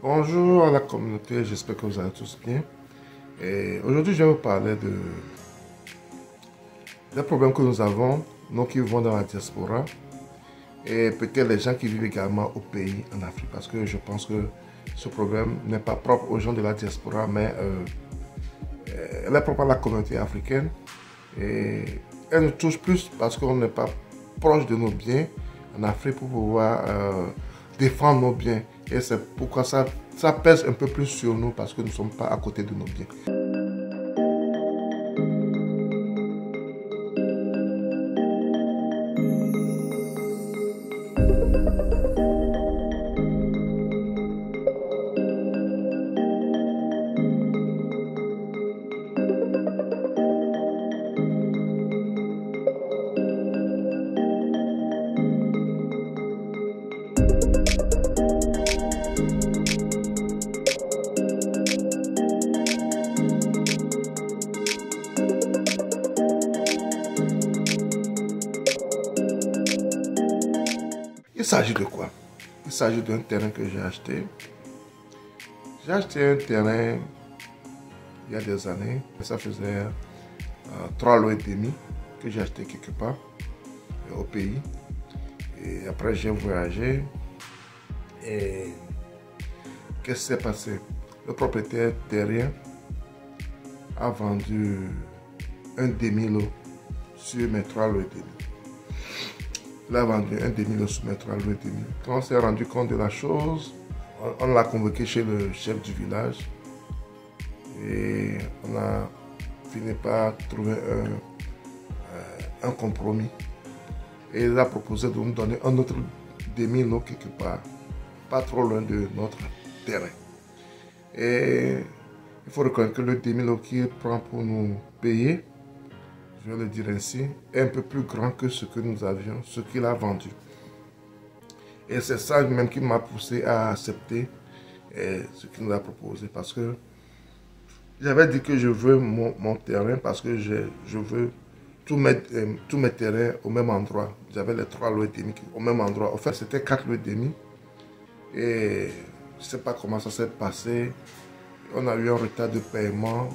Bonjour à la communauté, j'espère que vous allez tous bien. Et aujourd'hui, je vais vous parler des problèmes que nous avons, nous qui vivons dans la diaspora, et peut-être les gens qui vivent également au pays, en Afrique, parce que je pense que ce problème n'est pas propre aux gens de la diaspora, mais elle est propre à la communauté africaine. Et elle nous touche plus parce qu'on n'est pas proche de nos biens en Afrique pour pouvoir défendre nos biens. Et c'est pourquoi ça pèse un peu plus sur nous parce que nous ne sommes pas à côté de nos biens. Il s'agit de quoi? Il s'agit d'un terrain que j'ai acheté. J'ai acheté un terrain il y a des années. Ça faisait 3 lots et demi que j'ai acheté quelque part au pays. Et après j'ai voyagé. Et qu'est-ce qui s'est passé? Le propriétaire terrien a vendu un demi-lot sur mes 3 lots et demi. Il a vendu un demi-lot sur mes 3 lots et demi. Quand on s'est rendu compte de la chose, on l'a convoqué chez le chef du village. Et on a fini par trouver un compromis. Et il a proposé de nous donner un autre demi-lot quelque part, pas trop loin de notre terrain. Et il faut reconnaître que le demi-lot qu'il prend pour nous payer, je vais le dire ainsi, est un peu plus grand que ce que nous avions, ce qu'il a vendu. Et c'est ça même qui m'a poussé à accepter ce qu'il nous a proposé. Parce que j'avais dit que je veux mon terrain parce que je veux tous mes terrains au même endroit. J'avais les 3 lots et demi au même endroit. En fait, c'était 4 lots et demi. Et je ne sais pas comment ça s'est passé. On a eu un retard de paiement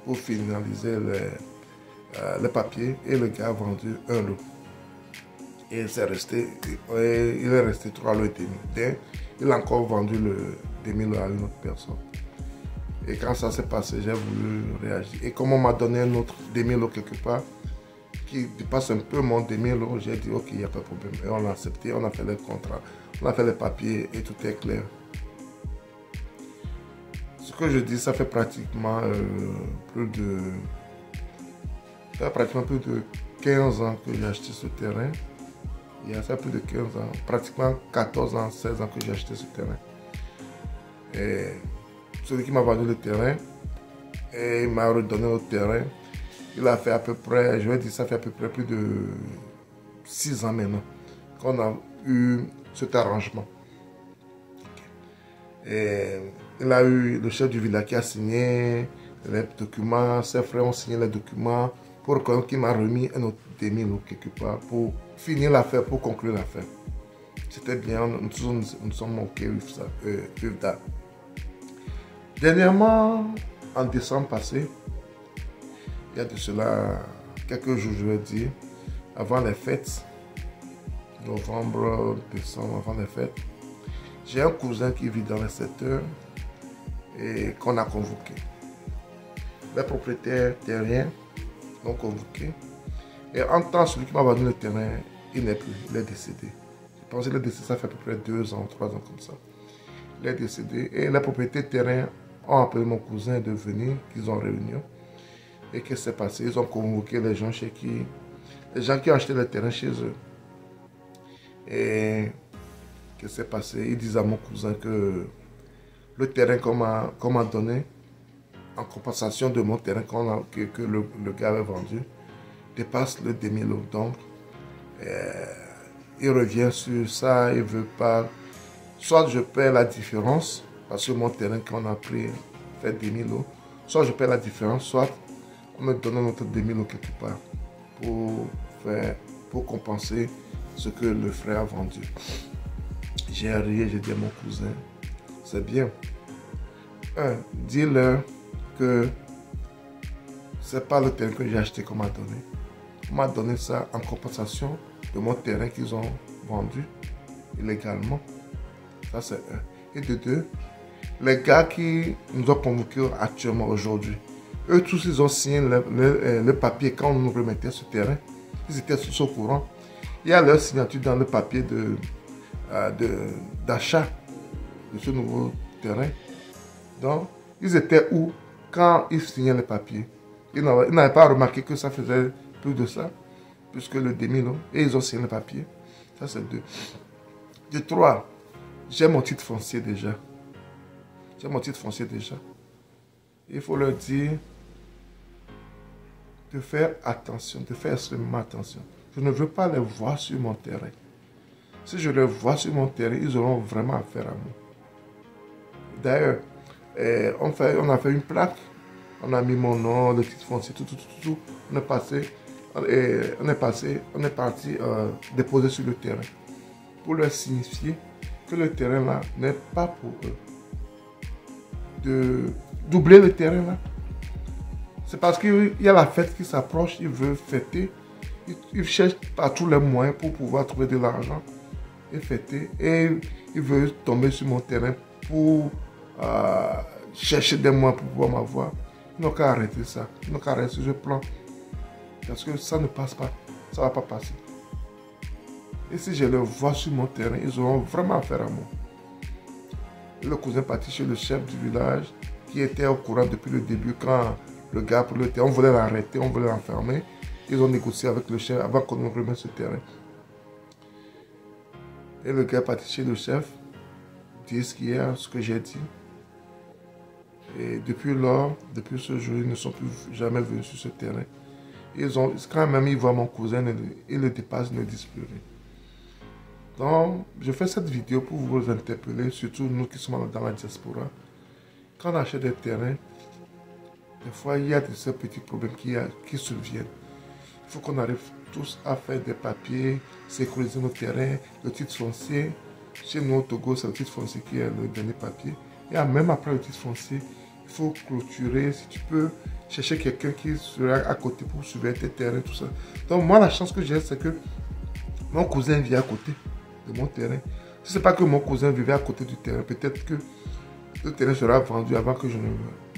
pour finaliser les papiers. Et le gars a vendu un lot. Et il est resté 3 lots et demi. Il a encore vendu le demi-lot à une autre personne. Et quand ça s'est passé, j'ai voulu réagir. Et comme on m'a donné un autre demi-lot quelque part, qui dépasse un peu mon demi-lot, j'ai dit ok, il n'y a pas de problème. Et on l'a accepté, on a fait les contrats, on a fait les papiers et tout est clair. Ce que je dis, ça fait pratiquement plus de 15 ans que j'ai acheté ce terrain. Il y a ça plus de 15 ans, pratiquement 14 ans, 16 ans que j'ai acheté ce terrain. Et celui qui m'a vendu le terrain, et il m'a redonné le terrain. Il a fait à peu près, je vais dire, ça fait à peu près plus de 6 ans maintenant qu'on a eu cet arrangement. Et il a eu le chef du village qui a signé les documents, ses frères ont signé les documents pour qu'il m'a remis un autre demi-lot quelque part pour finir l'affaire, pour conclure l'affaire. C'était bien, nous sommes OK with that. Dernièrement, en décembre passé, il y a de cela quelques jours, je vais dire, avant les fêtes, novembre, décembre, avant les fêtes, j'ai un cousin qui vit dans le secteur et qu'on a convoqué. Les propriétaires terriens l'ont convoqué. Et en temps, celui qui m'a vendu le terrain, il n'est plus, il est décédé. Je pense qu'il est décédé, ça fait à peu près 2 ans, 3 ans comme ça. Il est décédé et les propriétaires terriens ont appelé mon cousin de venir, qu'ils ont réunion. Et qu'est-ce qui s'est passé? Ils ont convoqué les gens qui ont acheté le terrain chez eux. Et qu'est-ce qui s'est passé? Ils disent à mon cousin que le terrain qu'on m'a donné, en compensation de mon terrain que le gars avait vendu, dépasse le demi-lot. Donc, il revient sur ça, il ne veut pas. Soit je paie la différence, parce que mon terrain qu'on a pris fait demi-lot, soit je paie la différence, soit on me donne notre demi-lot quelque part pour compenser ce que le frère a vendu. J'ai ri, j'ai dit à mon cousin, c'est bien. Dis-leur que c'est pas le terrain que j'ai acheté qu'on m'a donné. On m'a donné ça en compensation de mon terrain qu'ils ont vendu illégalement. Ça, c'est un. Et de deux, les gars qui nous ont convoqués actuellement aujourd'hui, eux tous, ils ont signé le papier quand on nous remettait ce terrain. Ils étaient tous au courant. Il y a leur signature dans le papier d'achat de ce nouveau terrain. Donc, ils étaient où quand ils signaient le papier? Ils n'avaient pas remarqué que ça faisait plus de ça, plus que le demi-long. Et ils ont signé le papier. Ça, c'est deux. De trois, j'ai mon titre foncier déjà. J'ai mon titre foncier déjà. Il faut leur dire de faire attention, de faire extrêmement attention. Je ne veux pas les voir sur mon terrain. Si je les vois sur mon terrain, ils auront vraiment affaire à moi. D'ailleurs, on a fait une plaque. On a mis mon nom, le titre foncier, tout. On est parti déposer sur le terrain pour leur signifier que le terrain là n'est pas pour eux. De doubler le terrain là. C'est parce qu'il y a la fête qui s'approche, ils veulent fêter. Ils cherchent par tous les moyens pour pouvoir trouver de l'argent et fêter. Et ils veulent tomber sur mon terrain pour chercher des moyens pour pouvoir m'avoir. Ils n'ont qu'à arrêter ça. Ils n'ont qu'à arrêter ce plan. Parce que ça ne passe pas. Ça ne va pas passer. Et si je les vois sur mon terrain, ils auront vraiment affaire à moi. Et le cousin parti chez le chef du village, qui était au courant depuis le début, quand le gars pour le terrain, on voulait l'arrêter, on voulait l'enfermer. Ils ont négocié avec le chef avant qu'on nous remette ce terrain. Et le gars parti chez le chef, dit ce qu'il y a, ce que j'ai dit. Et depuis lors, depuis ce jour, ils ne sont plus jamais venus sur ce terrain. Quand même ils voient mon cousin, ils le dépassent, ils ne disent plus rien. Donc, je fais cette vidéo pour vous interpeller, surtout nous qui sommes dans la diaspora. Quand on achète des terrains, des fois, il y a de ces petits problèmes qui surviennent. Il faut qu'on arrive tous à faire des papiers, sécuriser nos terrains, le titre foncier. Chez nous au Togo, c'est le titre foncier qui est le dernier papier. Et même après le titre foncier, il faut clôturer. Si tu peux chercher quelqu'un qui sera à côté pour surveiller tes terrains, tout ça. Donc moi, la chance que j'ai, c'est que mon cousin vit à côté de mon terrain. Si ce n'est pas que mon cousin vivait à côté du terrain, peut-être que le terrain sera vendu avant que je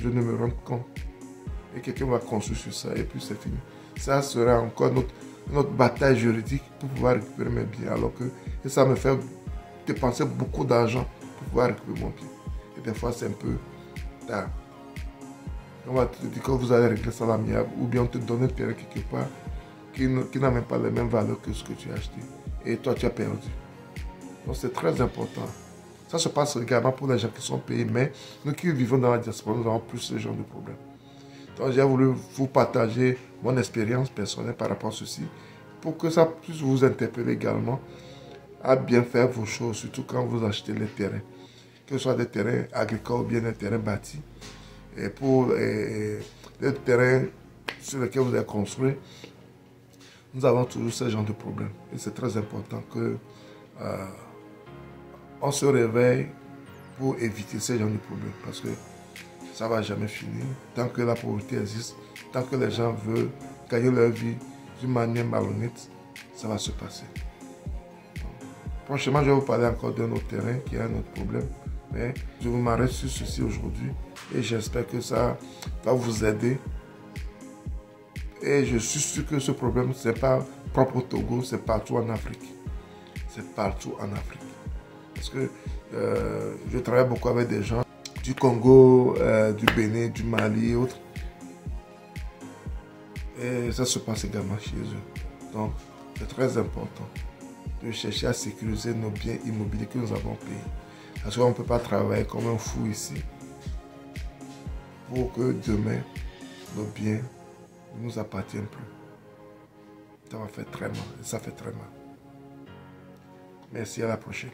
ne me rende compte. Et quelqu'un va construire sur ça et puis c'est fini. Ça sera encore notre bataille juridique pour pouvoir récupérer mes biens. Alors que et ça me fait dépenser beaucoup d'argent pour pouvoir récupérer mon bien. Et des fois, c'est un peu tard. On va te dire que vous allez régler ça à l'amiable ou bien on te donne un terrain quelque part qui n'a même pas les mêmes valeurs que ce que tu as acheté. Et toi, tu as perdu. Donc, c'est très important. Ça se passe également pour les gens qui sont payés, mais nous qui vivons dans la diaspora, nous avons plus ce genre de problème. Donc, j'ai voulu vous partager mon expérience personnelle par rapport à ceci, pour que ça puisse vous interpeller également à bien faire vos choses, surtout quand vous achetez les terrains, que ce soit des terrains agricoles ou bien des terrains bâtis. Et pour les terrains sur lesquels vous avez construit, nous avons toujours ce genre de problème. Et c'est très important que on se réveille pour éviter ce genre de problème. Parce que ça ne va jamais finir. Tant que la pauvreté existe, tant que les gens veulent gagner leur vie d'une manière malhonnête, ça va se passer. Prochainement, je vais vous parler encore d'un autre terrain qui a un autre problème. Mais je vous m'arrête sur ceci aujourd'hui. Et j'espère que ça va vous aider. Et je suis sûr que ce problème, ce n'est pas propre au Togo, c'est partout en Afrique. C'est partout en Afrique. Parce que je travaille beaucoup avec des gens du Congo, du Bénin, du Mali et autres. Et ça se passe également chez eux. Donc, c'est très important de chercher à sécuriser nos biens immobiliers que nous avons payés. Parce qu'on ne peut pas travailler comme un fou ici pour que demain, nos biens ne nous appartiennent plus. Ça va faire très mal. Ça fait très mal. Merci, à la prochaine.